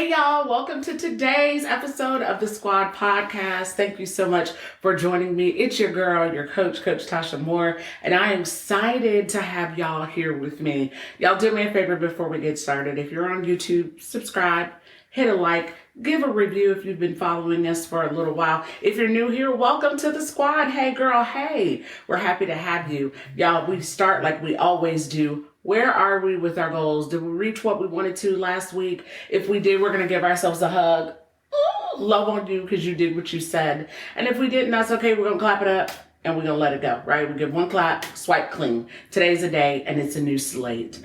Hey y'all, welcome to today's episode of the Squad Podcast. Thank you so much for joining me. It's your girl, your coach, Coach Tocha Moore, and I am excited to have y'all here with me. Y'all do me a favor before we get started. If you're on YouTube, subscribe, hit a like, give a review if you've been following us for a little while. If you're new here, welcome to the squad. Hey girl, hey, we're happy to have you. Y'all, we start like we always do. Where are we with our goals? Did we reach what we wanted to last week? If we did, we're going to give ourselves a hug. Ooh, love on you because you did what you said. And if we didn't, that's okay. We're going to clap it up and we're going to let it go, right? We give one clap, swipe clean. Today's a day and it's a new slate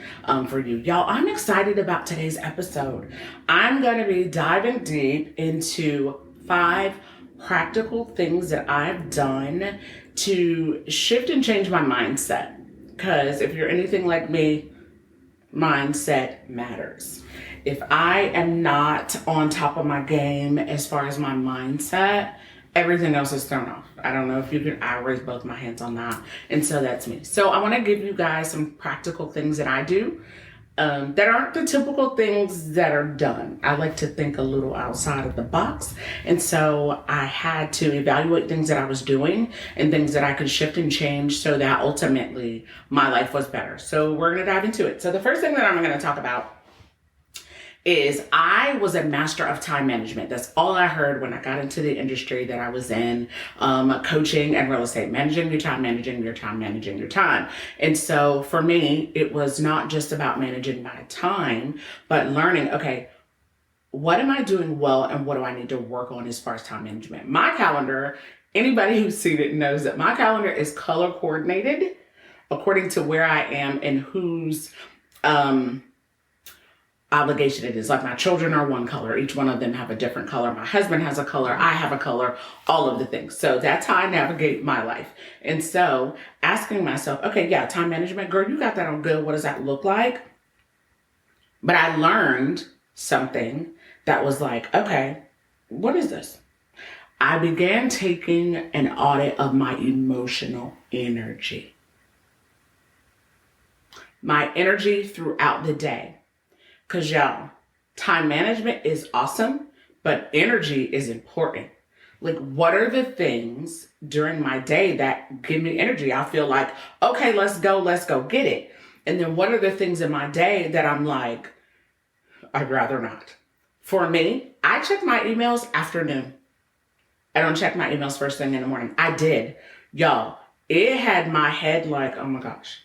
for you. Y'all, I'm excited about today's episode. I'm going to be diving deep into 5 practical things that I've done to shift and change my mindset. Because if you're anything like me, mindset matters. If I am not on top of my game as far as my mindset, everything else is thrown off. I don't know if you can, I raise both my hands on that. And so that's me. So I want to give you guys some practical things that I do that aren't the typical things that are done. I like to think a little outside of the box. And so I had to evaluate things that I was doing and things that I could shift and change so that ultimately my life was better. So we're going to dive into it. So the first thing that I'm going to talk about is I was a master of time management. That's all I heard when I got into the industry that I was in, coaching and real estate, managing your time, managing your time, managing your time. And so for me, it was not just about managing my time, but learning, okay, what am I doing well and what do I need to work on as far as time management? My calendar, anybody who's seen it knows that my calendar is color coordinated according to where I am and whose, obligation it is. Like my children are one color. Each one of them have a different color. My husband has a color. I have a color, all of the things. So that's how I navigate my life. And so asking myself, okay, yeah, time management, girl, you got that on good. What does that look like? But I learned something that was like, okay, what is this? I began taking an audit of my emotional energy. My energy throughout the day. Because y'all, time management is awesome, but energy is important. Like, what are the things during my day that give me energy? I feel like, okay, let's go get it. And then what are the things in my day that I'm like, I'd rather not? For me, I check my emails afternoon. I don't check my emails first thing in the morning. I did. Y'all, it had my head like, oh my gosh,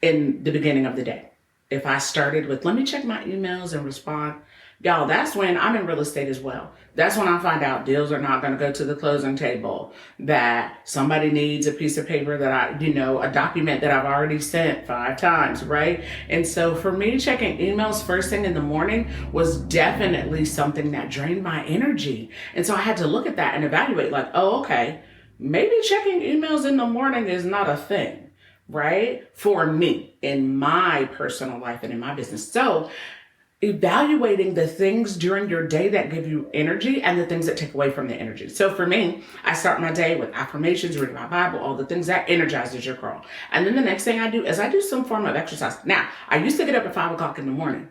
in the beginning of the day. If I started with, let me check my emails and respond, y'all, that's when I'm in real estate as well. That's when I find out deals are not going to go to the closing table, that somebody needs a piece of paper that a document that I've already sent 5 times, right? And so for me, checking emails first thing in the morning was definitely something that drained my energy. And so I had to look at that and evaluate like, oh, okay, maybe checking emails in the morning is not a thing. Right? For me, in my personal life and in my business. So evaluating the things during your day that give you energy and the things that take away from the energy. So for me, I start my day with affirmations, reading my Bible, all the things that energizes your girl. And then the next thing I do is I do some form of exercise. Now, I used to get up at 5 o'clock in the morning.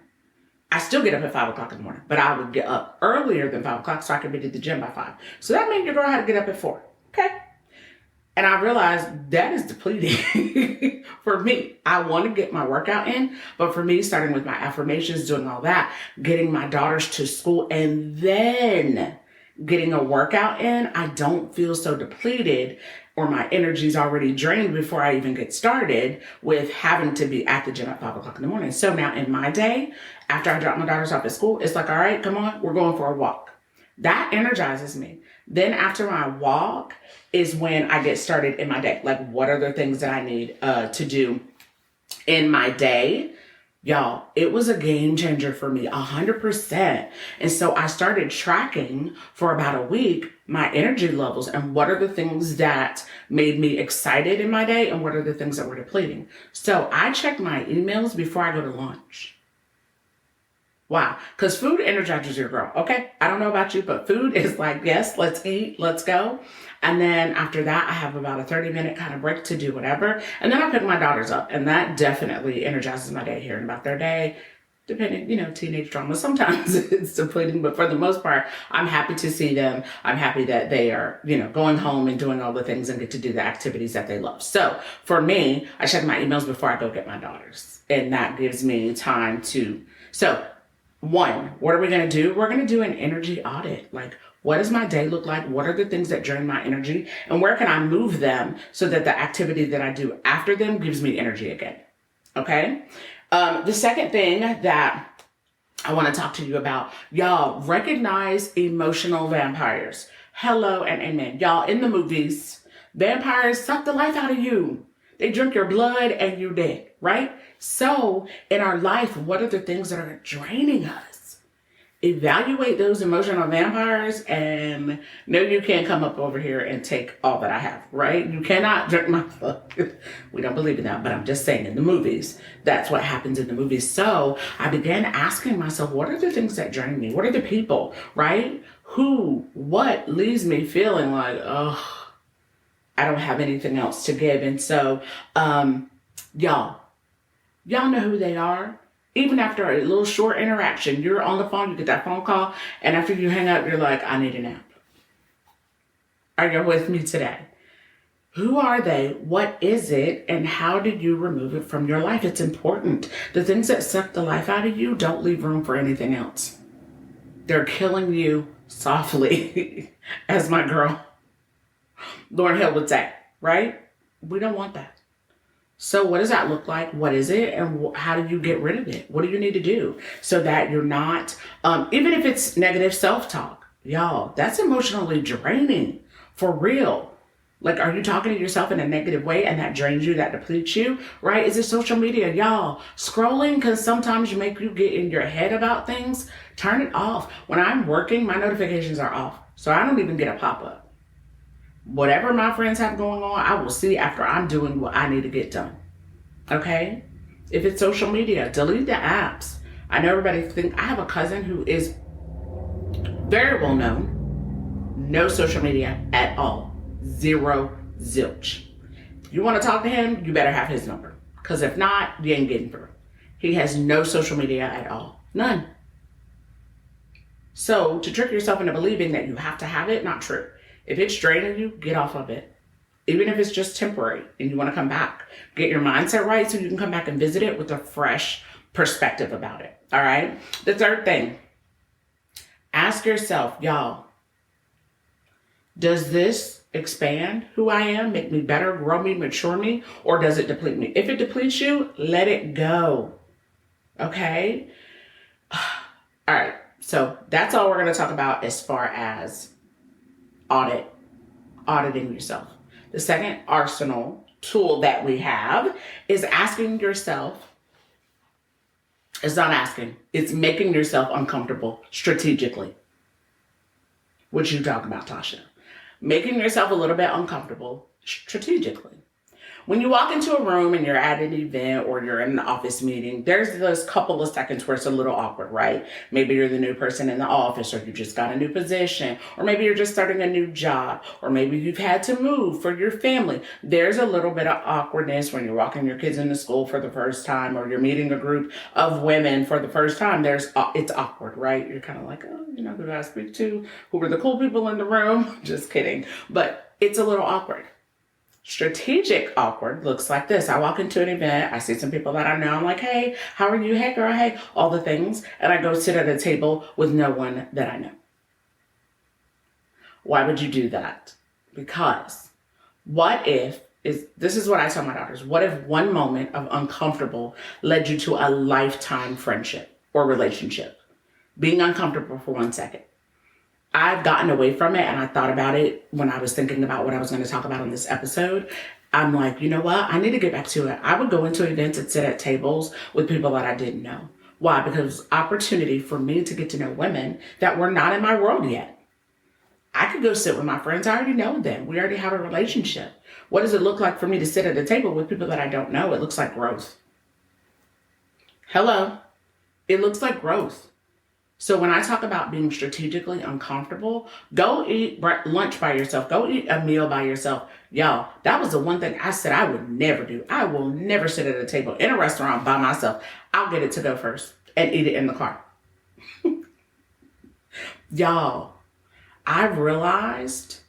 I still get up at 5 o'clock in the morning, but I would get up earlier than 5 o'clock so I could be at the gym by 5. So that meant your girl had to get up at 4. Okay. And I realized that is depleting for me. I want to get my workout in, but for me, starting with my affirmations, doing all that, getting my daughters to school, and then getting a workout in, I don't feel so depleted or my energy's already drained before I even get started with having to be at the gym at 5 o'clock in the morning. So now in my day, after I drop my daughters off at school, it's like, all right, come on, we're going for a walk. That energizes me. Then after my walk is when I get started in my day. Like, what are the things that I need to do in my day? Y'all, it was a game changer for me, 100%. And so I started tracking for about a week my energy levels and what are the things that made me excited in my day and what are the things that were depleting. So I check my emails before I go to lunch. Wow. Because food energizes your girl. Okay. I don't know about you, but food is like, yes, let's eat, let's go. And then after that, I have about a 30-minute kind of break to do whatever. And then I pick my daughters up and that definitely energizes my day, hearing about their day. depending, teenage drama. Sometimes it's depleting, but for the most part, I'm happy to see them. I'm happy that they are, going home and doing all the things and get to do the activities that they love. So for me, I check my emails before I go get my daughters. And that gives me time so one, what are we going to do? We're going to do an energy audit. Like, what does my day look like? What are the things that drain my energy? And where can I move them so that the activity that I do after them gives me energy again? Okay? The second thing that I want to talk to you about, y'all, recognize emotional vampires. Hello and amen. Y'all, in the movies, vampires suck the life out of you. They drink your blood and you're dead, right? So in our life, what are the things that are draining us? Evaluate those emotional vampires, and no, you can't come up over here and take all that I have, right? You cannot drink my blood. We don't believe in that, but I'm just saying in the movies, that's what happens in the movies. So I began asking myself, what are the things that drain me? What are the people, right? What leaves me feeling like, oh, I don't have anything else to give. And so, y'all know who they are. Even after a little short interaction, you're on the phone, you get that phone call, and after you hang up, you're like, I need a nap. Are you with me today? Who are they? What is it? And how did you remove it from your life? It's important. The things that suck the life out of you, don't leave room for anything else. They're killing you softly, as my girl Lauryn Hill would say, right? We don't want that. So what does that look like? What is it? And how do you get rid of it? What do you need to do so that you're not, even if it's negative self-talk, y'all, that's emotionally draining for real. Like, are you talking to yourself in a negative way and that drains you, that depletes you, right? Is it social media? Y'all, scrolling can sometimes make you get in your head about things. Turn it off. When I'm working, my notifications are off. So I don't even get a pop-up. Whatever my friends have going on, I will see after I'm doing what I need to get done. Okay? If it's social media, delete the apps. I know everybody think, I have a cousin who is very well known. No social media at all. Zero, zilch. You want to talk to him, you better have his number. Because if not, you ain't getting through. He has no social media at all. None. So to trick yourself into believing that you have to have it, not true. If it's draining you, get off of it. Even if it's just temporary and you want to come back. Get your mindset right so you can come back and visit it with a fresh perspective about it. All right? The third thing, ask yourself, y'all, does this expand who I am, make me better, grow me, mature me, or does it deplete me? If it depletes you, let it go. Okay? All right. So that's all we're going to talk about as far as auditing yourself. The second arsenal tool that we have is asking yourself, it's not asking, it's making yourself uncomfortable strategically. What you talking about, Tasha? Making yourself a little bit uncomfortable strategically. When you walk into a room and you're at an event or you're in an office meeting, there's this couple of seconds where it's a little awkward, right? Maybe you're the new person in the office, or you just got a new position, or maybe you're just starting a new job, or maybe you've had to move for your family. There's a little bit of awkwardness when you're walking your kids into school for the first time, or you're meeting a group of women for the first time. It's awkward, right? You're kind of like, oh, who do I speak to? Who are the cool people in the room? Just kidding. But it's a little awkward. Strategic awkward looks like this. I walk into an event, I see some people that I know, I'm like, hey, how are you? Hey girl, hey, all the things. And I go sit at a table with no one that I know. Why would you do that? Because this is what I tell my daughters, what if one moment of uncomfortable led you to a lifetime friendship or relationship? Being uncomfortable for 1 second. I've gotten away from it, and I thought about it when I was thinking about what I was going to talk about on this episode. I'm like, you know what? I need to get back to it. I would go into events and sit at tables with people that I didn't know. Why? Because it was opportunity for me to get to know women that were not in my world yet. I could go sit with my friends. I already know them. We already have a relationship. What does it look like for me to sit at a table with people that I don't know? It looks like growth. Hello. It looks like growth. So when I talk about being strategically uncomfortable, go eat lunch by yourself. Go eat a meal by yourself. Y'all, that was the one thing I said I would never do. I will never sit at a table in a restaurant by myself. I'll get it to go first. and eat it in the car. Y'all, I've realized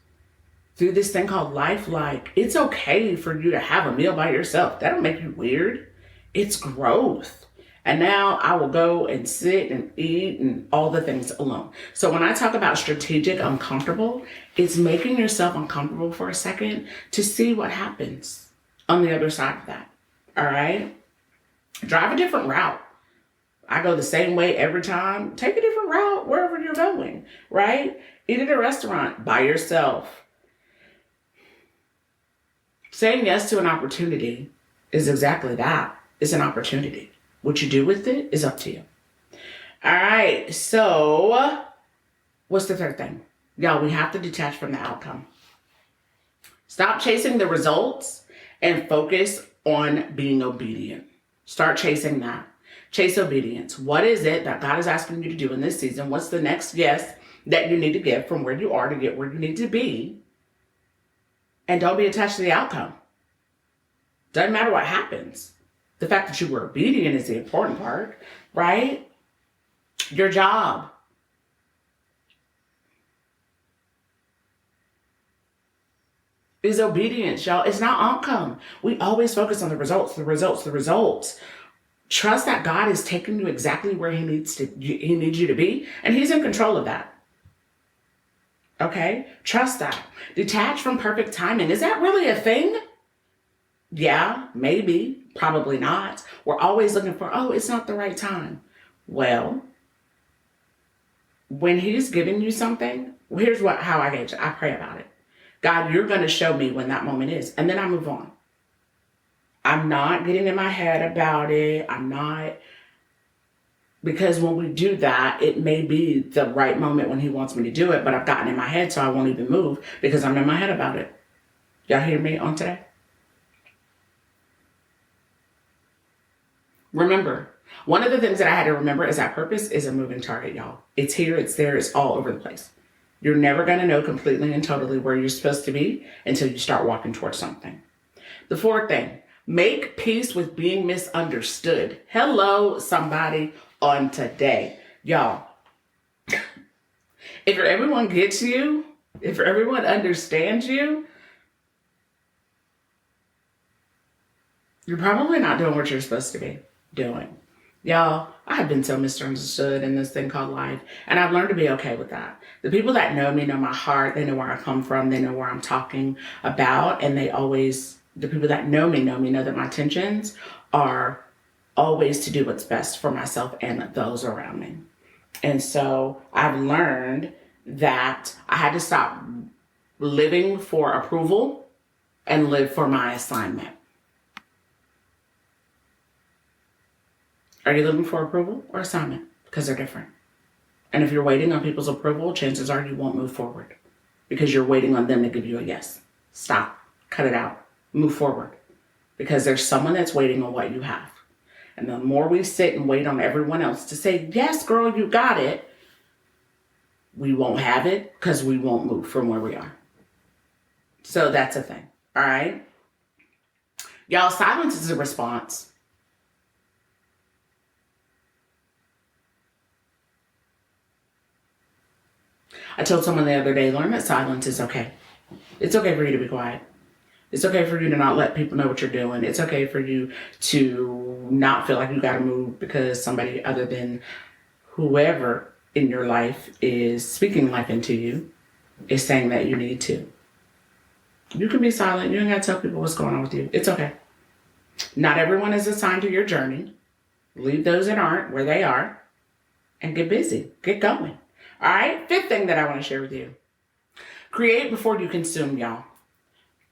through this thing called life, like, it's okay for you to have a meal by yourself. That don't make you weird. It's growth. And now I will go and sit and eat and all the things alone. So when I talk about strategic uncomfortable, it's making yourself uncomfortable for a second to see what happens on the other side of that. All right? Drive a different route. I go the same way every time. Take a different route wherever you're going, right? Eat at a restaurant by yourself. Saying yes to an opportunity is exactly that. It's an opportunity. What you do with it is up to you. All right. So what's the third thing? Y'all, we have to detach from the outcome. Stop chasing the results and focus on being obedient. Start chasing that. Chase obedience. What is it that God is asking you to do in this season? What's the next yes that you need to get from where you are to get where you need to be? And don't be attached to the outcome. Doesn't matter what happens. The fact that you were obedient is the important part, right? Your job. Is obedience, y'all. It's not outcome. We always focus on the results, the results, the results. Trust that God is taking you exactly where He needs you to be, and He's in control of that. Okay? Trust that. Detach from perfect timing. Is that really a thing? Yeah, maybe, probably not. We're always looking for, it's not the right time. Well, when He's giving you something, here's how I gauge it. I pray about it. God, you're going to show me when that moment is. And then I move on. I'm not getting in my head about it. Because when we do that, it may be the right moment when He wants me to do it, but I've gotten in my head, so I won't even move because I'm in my head about it. Y'all hear me on today? Remember, one of the things that I had to remember is that purpose is a moving target, y'all. It's here, it's there, it's all over the place. You're never going to know completely and totally where you're supposed to be until you start walking towards something. The fourth thing, make peace with being misunderstood. Hello, somebody on today. Y'all, if everyone gets you, if everyone understands you, you're probably not doing what you're supposed to be doing. Y'all, I have been so misunderstood in this thing called life, and I've learned to be okay with that. The people that know me know my heart. They know where I come from. They know where I'm talking about, and the people that know me know that my intentions are always to do what's best for myself and those around me. And so I've learned that I had to stop living for approval and live for my assignment. Are you living for approval or assignment? Because they're different. And if you're waiting on people's approval, chances are you won't move forward because you're waiting on them to give you a yes. Stop. Cut it out. Move forward. Because there's someone that's waiting on what you have. And the more we sit and wait on everyone else to say, yes, girl, you got it, we won't have it because we won't move from where we are. So that's a thing. All right? Y'all, silence is a response. I told someone the other day, learn that silence is okay. It's okay for you to be quiet. It's okay for you to not let people know what you're doing. It's okay for you to not feel like you got to move because somebody other than whoever in your life is speaking life into you is saying that you need to. You can be silent. You don't got to tell people what's going on with you. It's okay. Not everyone is assigned to your journey. Leave those that aren't where they are and get busy. Get going. All right. Fifth thing that I want to share with you. Create before you consume, y'all.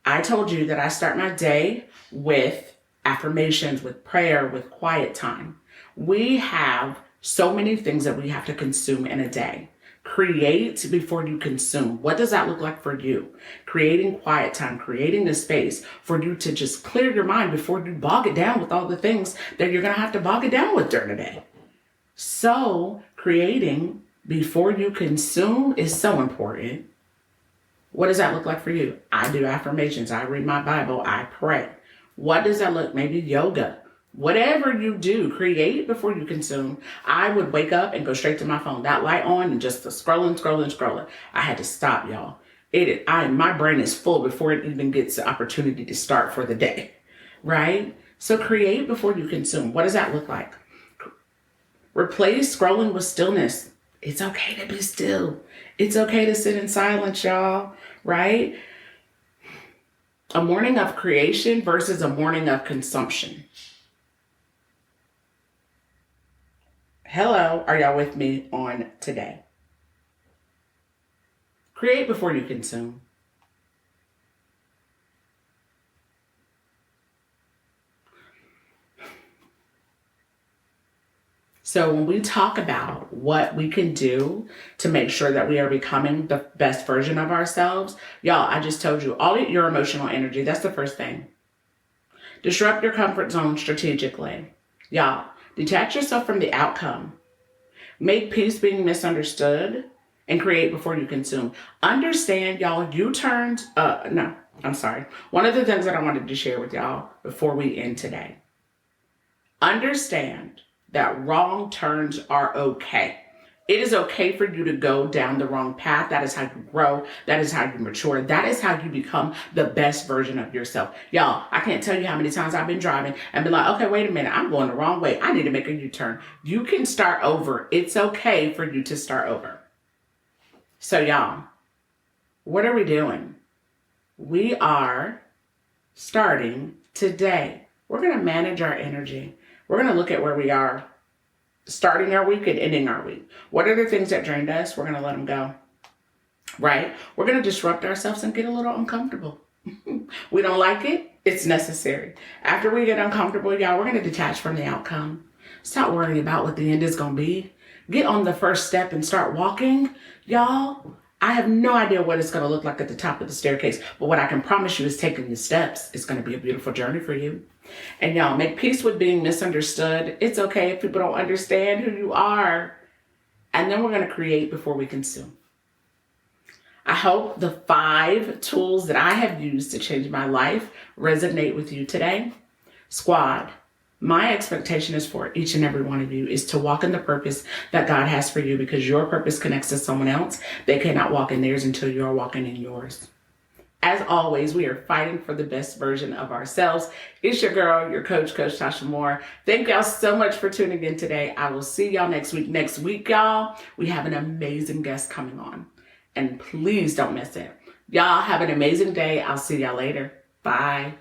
I told you that I start my day with affirmations, with prayer, with quiet time. We have so many things that we have to consume in a day. Create before you consume. What does that look like for you? Creating quiet time, creating a space for you to just clear your mind before you bog it down with all the things that you're going to have to bog it down with during the day. So creating before you consume is so important. What does that look like for you? I do affirmations. I read my Bible. I pray. What does that look? Maybe yoga, Whatever you do, create before you consume. I would wake up and go straight to my phone, that light on, and just scrolling. I had to stop, y'all. My brain is full before it even gets the opportunity to start for the day, right? So create before you consume. What does that look like? Replace scrolling with stillness. It's okay to be still. It's okay to sit in silence, y'all, right? A morning of creation versus a morning of consumption. Hello, are y'all with me on today? Create before you consume. So when we talk about what we can do to make sure that we are becoming the best version of ourselves, y'all, I just told you, audit your emotional energy. That's the first thing. Disrupt your comfort zone strategically. Y'all, detach yourself from the outcome. Make peace being misunderstood and create before you consume. Understand, y'all, One of the things that I wanted to share with y'all before we end today. Understand that wrong turns are okay. It is okay for you to go down the wrong path. That is how you grow. That is how you mature. That is how you become the best version of yourself. Y'all, I can't tell you how many times I've been driving and been like, okay, wait a minute. I'm going the wrong way. I need to make a U-turn. You can start over. It's okay for you to start over. So y'all, what are we doing? We are starting today. We're going to manage our energy. We're going to look at where we are starting our week and ending our week. What are the things that drained us? We're going to let them go, right? We're going to disrupt ourselves and get a little uncomfortable. We don't like it. It's necessary. After we get uncomfortable, y'all, we're going to detach from the outcome. Stop worrying about what the end is going to be. Get on the first step and start walking. Y'all, I have no idea what it's going to look like at the top of the staircase, but what I can promise you is taking the steps. It's going to be a beautiful journey for you. And y'all, make peace with being misunderstood. It's okay if people don't understand who you are. And then we're going to create before we consume. I hope the 5 tools that I have used to change my life resonate with you today. Squad, my expectation is for each and every one of you is to walk in the purpose that God has for you, because your purpose connects to someone else. They cannot walk in theirs until you're walking in yours. As always, we are fighting for the best version of ourselves. It's your girl, your coach, Coach Tocha Moore. Thank y'all so much for tuning in today. I will see y'all next week. Next week, y'all, we have an amazing guest coming on. And please don't miss it. Y'all have an amazing day. I'll see y'all later. Bye.